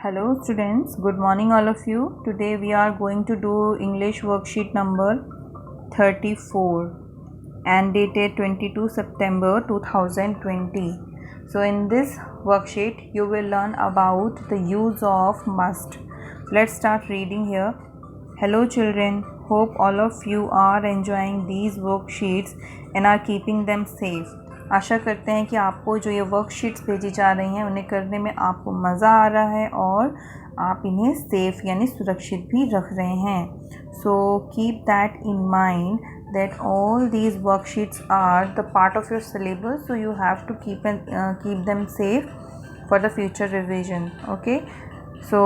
Hello students, good morning all of you. Today we are going to do English worksheet number 34 and dated 22 September 2020. So in this worksheet you will learn about the use of must. Let's start reading here. Hello children, hope all of you are enjoying these worksheets and are keeping them safe. आशा करते हैं कि आपको जो ये worksheets भेजी जा रही हैं उन्हें करने में आपको मज़ा आ रहा है और आप इन्हें सेफ़ यानी सुरक्षित भी रख रहे हैं. So keep that in mind that all these worksheets are the part of your syllabus, so you have to keep them safe for the future revision. Okay, so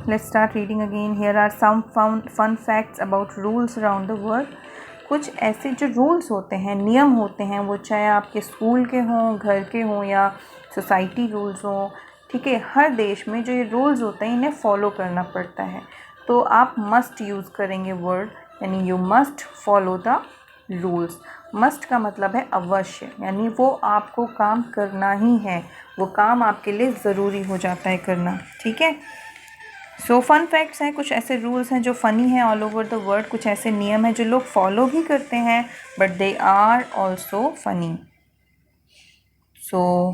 let's start reading again. Here are some fun facts about rules around the world. कुछ ऐसे जो rules होते हैं, नियम होते हैं, वो चाहे आपके स्कूल के हों, घर के हों या सोसाइटी रूल्स हों, ठीक है, हर देश में जो ये रूल्स होते हैं इन्हें फॉलो करना पड़ता है. तो आप मस्ट यूज़ करेंगे वर्ड, यानी you must follow the rules. Must का मतलब है अवश्य, यानी वो आपको काम करना ही है, वो काम आपके लिए ज़रूरी हो जाता है करना. ठीक है. सो फन फैक्ट्स हैं, कुछ ऐसे रूल्स हैं जो फ़नी हैं ऑल ओवर द वर्ल्ड. कुछ ऐसे नियम हैं जो लोग फॉलो भी करते हैं but they are also funny. So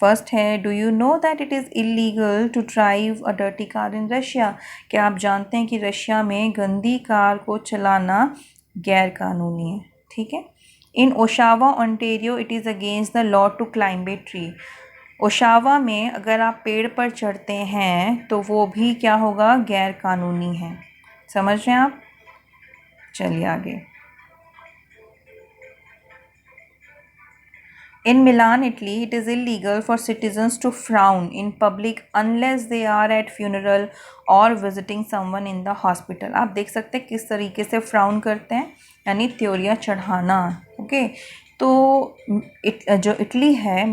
first है, do you know that it is illegal to drive a dirty car in Russia. क्या आप जानते हैं कि रशिया में गंदी कार को चलाना गैर कानूनी है. ठीक है. In Oshawa Ontario it is against the law to climb a tree. Oshawa में अगर आप पेड़ पर चढ़ते हैं तो वो भी क्या होगा, गैर कानूनी है. समझ रहे हैं आप. चलिए आगे. In Milan, Italy, it is illegal for citizens to frown in public unless they are at funeral or visiting someone in the hospital. आप देख सकते हैं किस तरीके से फ्राउन करते हैं, यानी त्योरियाँ चढ़ाना. ओके. तो जो इटली है,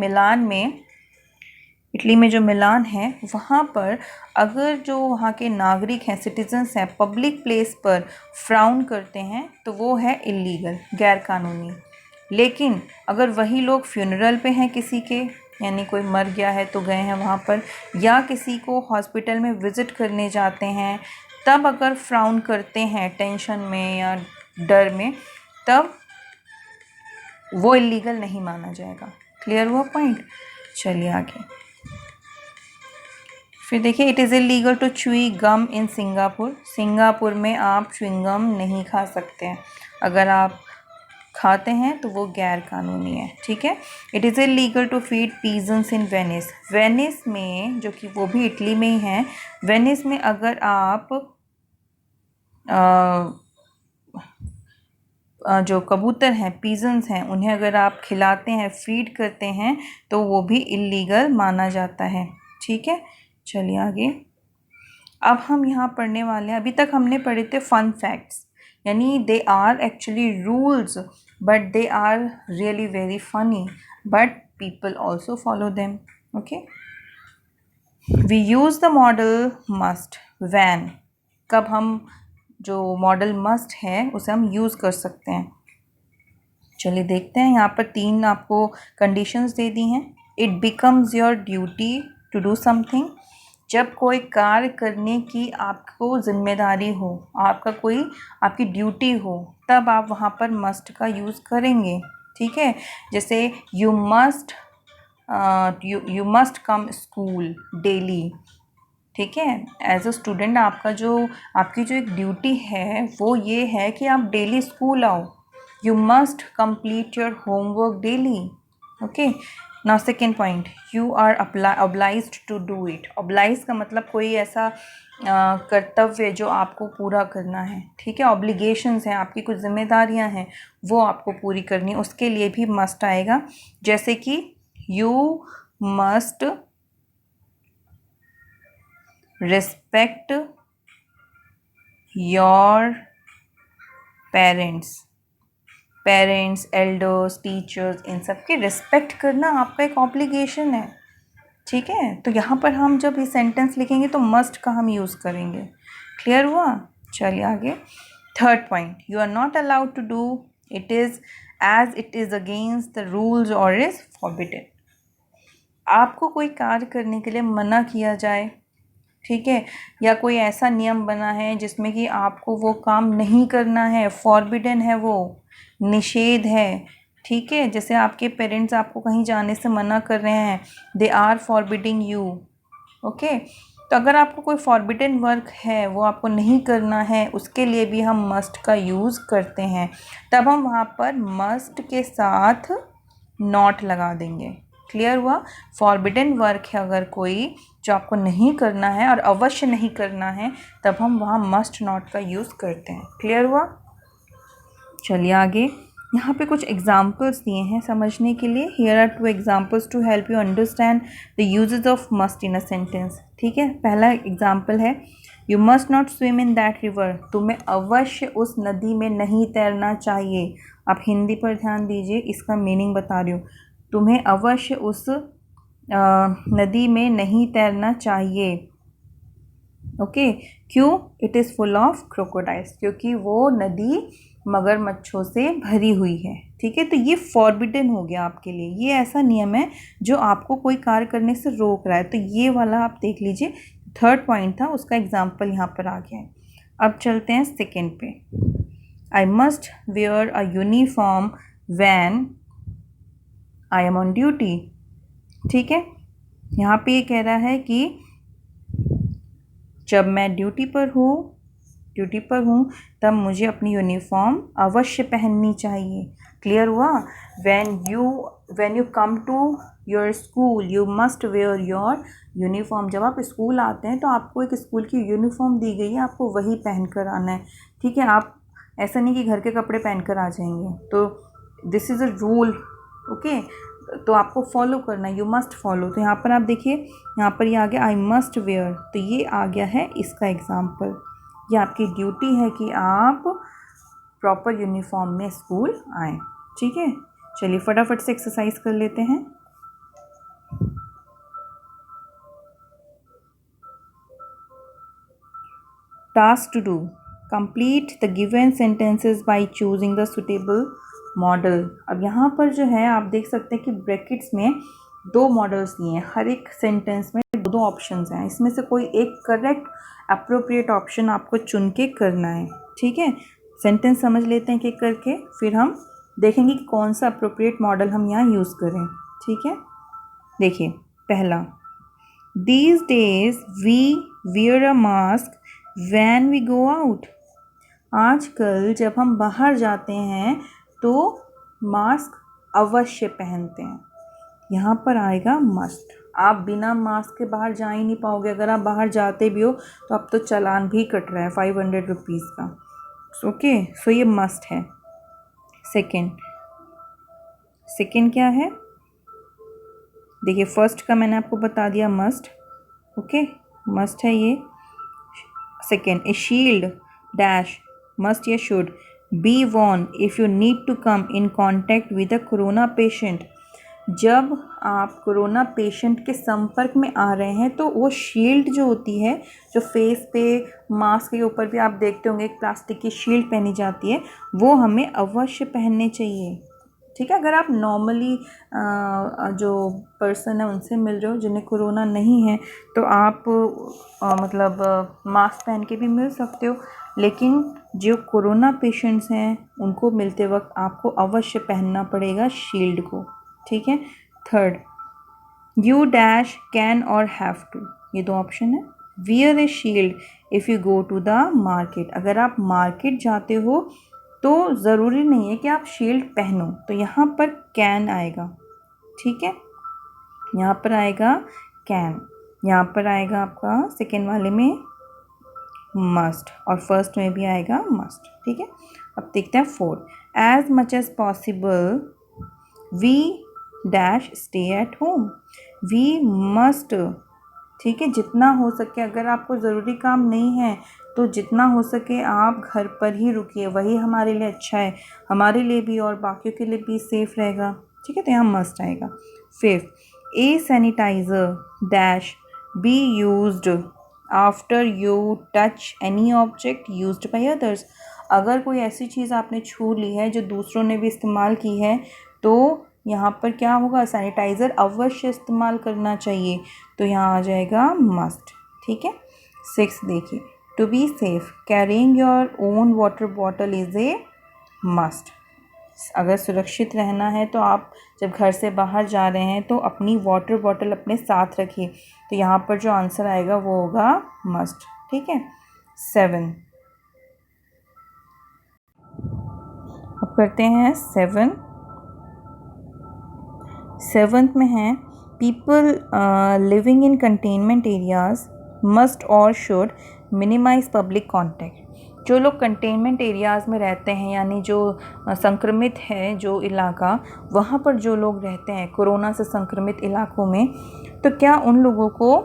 इटली में जो मिलान है, वहाँ पर अगर जो वहाँ के नागरिक हैं, सिटीजन्स हैं, पब्लिक प्लेस पर फ्राउन करते हैं तो वो है इलीगल, गैर कानूनी. लेकिन अगर वही लोग फ्यूनरल पे हैं किसी के, यानी कोई मर गया है तो गए हैं वहाँ पर, या किसी को हॉस्पिटल में विज़िट करने जाते हैं, तब अगर फ्राउन करते हैं टेंशन में या डर में, तब वो इलीगल नहीं माना जाएगा. क्लियर हुआ पॉइंट. चलिए आगे. फिर देखिए, it is illegal to chew gum in Singapore. Singapore में आप च्युइंगम नहीं खा सकते हैं. अगर आप खाते हैं तो वो गैर कानूनी है. ठीक है. It is illegal to feed pigeons in Venice. Venice में, जो कि वो भी इटली में ही है, वेनिस में अगर आप जो कबूतर हैं, पीजन्स हैं, उन्हें अगर आप खिलाते हैं, फीड करते हैं, तो वो भी इलीगल माना जाता है. ठीक है. चलिए आगे. अब हम यहाँ पढ़ने वाले हैं, अभी तक हमने पढ़े थे फन फैक्ट्स, यानी they are actually rules but they are really very funny, but people also follow them. Okay. We use the modal must when. कब हम जो मॉडल मस्ट है उसे हम यूज़ कर सकते हैं. चलिए देखते हैं. यहाँ पर 3 आपको कंडीशंस दे दी हैं. It becomes your duty to do something. जब कोई कार्य करने की आपको जिम्मेदारी हो, आपकी ड्यूटी हो, तब आप वहाँ पर मस्ट का यूज़ करेंगे. ठीक है. जैसे you must come school daily. ठीक है. एज अ स्टूडेंट आपकी जो एक ड्यूटी है वो ये है कि आप डेली स्कूल आओ. You must complete your homework daily. Okay. Now second point, you are obliged to do it. oblige का मतलब कोई ऐसा कर्तव्य जो आपको पूरा करना है. ठीक है. ऑब्लिगेशंस हैं, आपकी कुछ जिम्मेदारियां हैं, वो आपको पूरी करनी है, उसके लिए भी मस्ट आएगा. जैसे कि you must respect your parents, elders, teachers, इन सब की रिस्पेक्ट करना आपका एक ऑब्लिगेशन है. ठीक है. तो यहाँ पर हम जब ये सेंटेंस लिखेंगे तो मस्ट का हम यूज़ करेंगे. क्लियर हुआ. चलिए आगे. Third point, you are not allowed to do it is as it is against the rules और इज़ फॉरबिडन. आपको कोई कार्य करने के लिए मना किया जाए ठीक है, या कोई ऐसा नियम बना है जिसमें कि आपको वो काम नहीं करना है, फॉरबिडन है, वो निषेध है। ठीक है, जैसे आपके पेरेंट्स आपको कहीं जाने से मना कर रहे हैं, they are forbidding you. Okay, तो अगर आपको कोई फॉरबिडन वर्क है वो आपको नहीं करना है, उसके लिए भी हम मस्ट का यूज़ करते हैं। तब हम वहाँ पर मस्ट के साथ नॉट लगा देंगे। क्लियर हुआ? फॉरबिडन वर्क है अगर कोई जो आपको नहीं करना है और अवश्य नहीं करना है, तब हम वहाँ मस्ट नॉट का यूज़ करते हैं। क्लियर हुआ? चलिए आगे, यहाँ पे कुछ एग्जाम्पल्स दिए हैं समझने के लिए। Here are 2 examples to help you understand the usages of must in a sentence. ठीक है, पहला एग्जाम्पल है, you must not swim in that river. तुम्हें अवश्य उस नदी में नहीं तैरना चाहिए। आप हिंदी पर ध्यान दीजिए, इसका मीनिंग बता रही हूँ। तुम्हें अवश्य उस नदी में नहीं तैरना चाहिए। ओके, क्यों? It is full of crocodiles, क्योंकि वो नदी मगरमच्छों से भरी हुई है। ठीक है, तो ये फॉरबिडन हो गया आपके लिए। ये ऐसा नियम है जो आपको कोई कार्य करने से रोक रहा है। तो ये वाला आप देख लीजिए, थर्ड पॉइंट था, उसका एग्जाम्पल यहाँ पर आ गया है। अब चलते हैं सेकेंड पे। I must where a uniform when I am on duty. ठीक है, यहाँ पे ये कह रहा है कि जब मैं ड्यूटी पर हूँ तब मुझे अपनी यूनिफॉर्म अवश्य पहननी चाहिए। क्लियर हुआ? When you come to your school you must wear your uniform. जब आप स्कूल आते हैं तो आपको एक स्कूल की यूनिफॉर्म दी गई है, आपको वही पहन कर आना है। ठीक है, आप ऐसा नहीं कि घर के कपड़े पहन कर आ जाएंगे। तो this is a rule. Okay, तो आपको फॉलो करना है, यू मस्ट फॉलो। तो यहाँ पर आप देखिए, यहाँ पर ये आ गया आई मस्ट वेयर, तो ये आ गया है इसका एग्जाम्पल। ये आपकी ड्यूटी है कि आप प्रॉपर यूनिफॉर्म में स्कूल आएँ। ठीक है, चलिए फटाफट से एक्सरसाइज कर लेते हैं। Task to do, complete the given sentences by choosing the suitable modal. अब यहाँ पर जो है आप देख सकते हैं कि ब्रैकेट्स में 2 मॉडल्स दिए हैं। हर एक सेंटेंस में 2 ऑप्शंस हैं, इसमें से कोई एक करेक्ट अप्रोप्रिएट ऑप्शन आपको चुन के करना है। ठीक है, सेंटेंस समझ लेते हैं कि करके, फिर हम देखेंगे कि कौन सा अप्रोप्रिएट मॉडल हम यहाँ यूज़ करें। ठीक है, देखिए पहला, These days we wear a mask when we go out. आजकल जब हम बाहर जाते हैं तो मास्क अवश्य पहनते हैं। यहाँ पर आएगा मस्ट। आप बिना मास्क के बाहर जा ही नहीं पाओगे। अगर आप बाहर जाते भी हो तो अब तो चालान भी कट रहा है 500 रुपीज़ का। ओके, सो ये मस्ट है। सेकेंड क्या है? देखिए, फर्स्ट का मैंने आपको बता दिया मस्ट। ओके, मस्ट है ये। Second, a shield dash must या should be worn if you need to come in contact with a corona patient. जब आप कोरोना पेशेंट के संपर्क में आ रहे हैं तो वो शील्ड जो होती है, जो फेस पे मास्क के ऊपर भी आप देखते होंगे एक प्लास्टिक की शील्ड पहनी जाती है, वो हमें अवश्य पहनने चाहिए। ठीक है, अगर आप नॉर्मली जो पर्सन है उनसे मिल रहे हो जिन्हें कोरोना नहीं है तो आप मतलब मास्क पहन के भी मिल सकते हो, लेकिन जो कोरोना पेशेंट्स हैं उनको मिलते वक्त आपको अवश्य पहनना पड़ेगा शील्ड को। ठीक है, थर्ड, यू डैश कैन और हैव टू, ये 2 ऑप्शन है। Wear a shield if you go to the market, अगर आप मार्केट जाते हो तो ज़रूरी नहीं है कि आप शील्ड पहनो, तो यहाँ पर कैन आएगा। ठीक है, यहाँ पर आएगा कैन, यहाँ पर आएगा आपका सेकेंड वाले में मस्ट और फर्स्ट में भी आएगा मस्ट। ठीक है, अब देखते हैं 4, as much as possible we dash stay at home, we must. ठीक है, जितना हो सके, अगर आपको ज़रूरी काम नहीं है तो जितना हो सके आप घर पर ही रुकिए, वही हमारे लिए अच्छा है, हमारे लिए भी और बाकियों के लिए भी सेफ़ रहेगा। ठीक है, तो यहाँ मस्ट आएगा। 5, a sanitizer dash be used after you touch any object used by others. अगर कोई ऐसी चीज़ आपने छू ली है जो दूसरों ने भी इस्तेमाल की है तो यहाँ पर क्या होगा? सैनिटाइज़र अवश्य इस्तेमाल करना चाहिए, तो यहाँ आ जाएगा मस्ट। ठीक है। 6 देखिए, to be safe carrying your own water bottle is a must. अगर सुरक्षित रहना है तो आप जब घर से बाहर जा रहे हैं तो अपनी वाटर बॉटल अपने साथ रखिए। तो यहाँ पर जो आंसर आएगा वो होगा मस्ट, ठीक है। 7, अब करते हैं 7। 7th में है people living in containment areas must और शुड मिनिमाइज पब्लिक कॉन्टैक्ट। जो लोग कंटेनमेंट एरियाज़ में रहते हैं, यानी जो संक्रमित है जो इलाका, वहाँ पर जो लोग रहते हैं कोरोना से संक्रमित इलाकों में, तो क्या उन लोगों को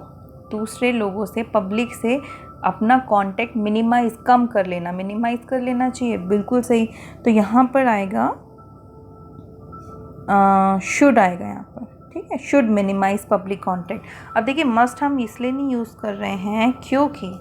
दूसरे लोगों से, पब्लिक से अपना कांटेक्ट मिनिमाइज़, कम कर लेना, मिनिमाइज़ कर लेना चाहिए। बिल्कुल सही। तो यहाँ पर आएगा शुड आएगा यहाँ पर, ठीक है। Should minimize public contact. अब देखिए मस्ट हम इसलिए नहीं यूज़ कर रहे हैं क्योंकि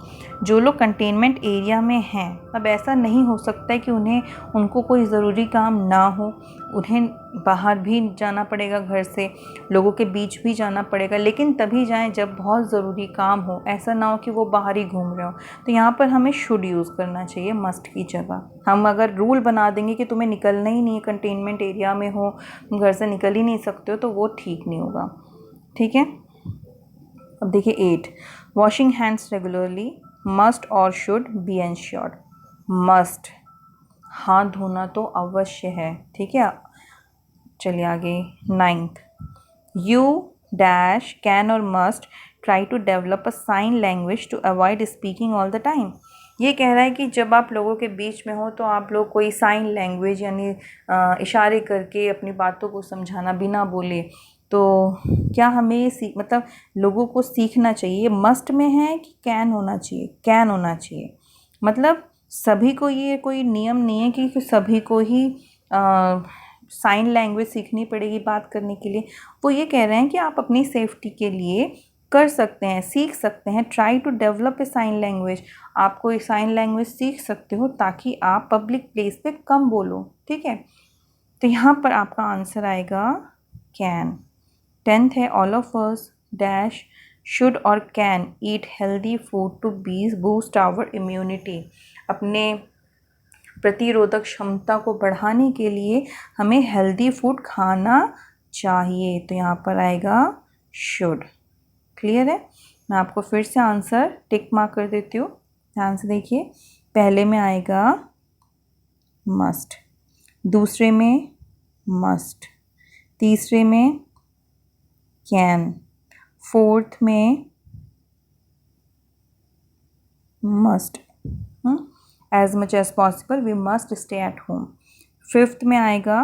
जो लोग कंटेनमेंट एरिया में हैं, अब ऐसा नहीं हो सकता है कि उनको कोई ज़रूरी काम ना हो, उन्हें बाहर भी जाना पड़ेगा, घर से लोगों के बीच भी जाना पड़ेगा, लेकिन तभी जाएं जब बहुत ज़रूरी काम हो। ऐसा ना हो कि वो बाहर ही घूम रहे हो। तो यहाँ पर हमें शुड यूज़ करना चाहिए मस्ट की जगह। हम अगर रूल बना देंगे कि तुम्हें निकलना ही नहीं है, कंटेनमेंट एरिया में हो, घर से निकल ही नहीं सकते हो, तो वो ठीक नहीं होगा, ठीक है। अब देखिए 8, वॉशिंग हैंड्स रेगुलरली मस्ट और शुड बी एंश्योर्ड। मस्ट, हाथ धोना तो अवश्य है, ठीक है। चलिए आगे 9th, यू डैश कैन और must try to develop a sign language to avoid speaking all the time. ये कह रहा है कि जब आप लोगों के बीच में हो तो आप लोग कोई साइन लैंग्वेज यानी इशारे करके अपनी बातों को समझाना बिना बोले। तो क्या हमें ये मतलब लोगों को सीखना चाहिए। मस्ट में है कि कैन होना चाहिए? कैन होना चाहिए। मतलब सभी को ये कोई नियम नहीं है कि सभी को ही साइन लैंग्वेज सीखनी पड़ेगी बात करने के लिए। वो ये कह रहे हैं कि आप अपनी सेफ्टी के लिए कर सकते हैं, सीख सकते हैं। Try to develop a sign language. आप कोई साइन लैंग्वेज सीख सकते हो ताकि आप पब्लिक प्लेस पे कम बोलो, ठीक है। तो यहाँ पर आपका आंसर आएगा कैन। 10th है all of us dash should और can eat healthy food to boost our immunity. अपने प्रतिरोधक क्षमता को बढ़ाने के लिए हमें हेल्दी फूड खाना चाहिए। तो यहाँ पर आएगा शुड। क्लियर है? मैं आपको फिर से आंसर टिक मार्क कर देती हूँ। ध्यान से देखिए, पहले में आएगा मस्ट, दूसरे में मस्ट, तीसरे में कैन, फोर्थ में must, as much as possible we must stay at home. Fifth में आएगा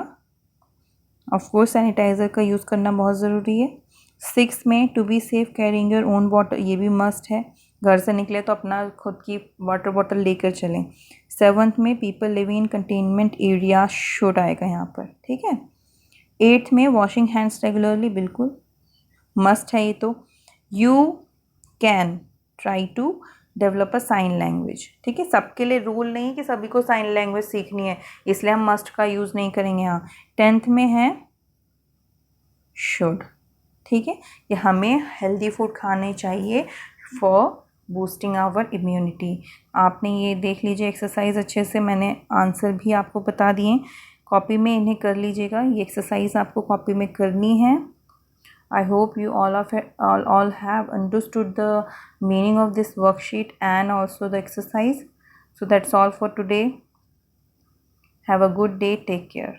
ऑफकोर्स सैनिटाइज़र का यूज़ करना बहुत ज़रूरी है। 6th में to be safe carrying your own water, ये भी मस्ट है। घर से निकले तो अपना खुद की वाटर बॉटल लेकर चलें। 7th में people living in containment area should आएगा यहाँ पर, ठीक है। 8th में वॉशिंग हैंड्स रेगुलरली, बिल्कुल मस्ट है ये तो। You can try to develop a sign language, ठीक है। सबके लिए रूल नहीं कि सभी को साइन लैंग्वेज सीखनी है, इसलिए हम मस्ट का यूज़ नहीं करेंगे यहाँ। 10th में है शुड, ठीक है। ये हमें हेल्दी फूड खाने चाहिए फॉर बूस्टिंग आवर इम्यूनिटी। आपने ये देख लीजिए एक्सरसाइज अच्छे से, मैंने आंसर भी आपको बता दिए। कॉपी में इन्हें कर लीजिएगा, ये एक्सरसाइज आपको कॉपी में करनी है। I hope you all have understood the meaning of this worksheet and also the exercise. So that's all for today. Have a good day. Take care.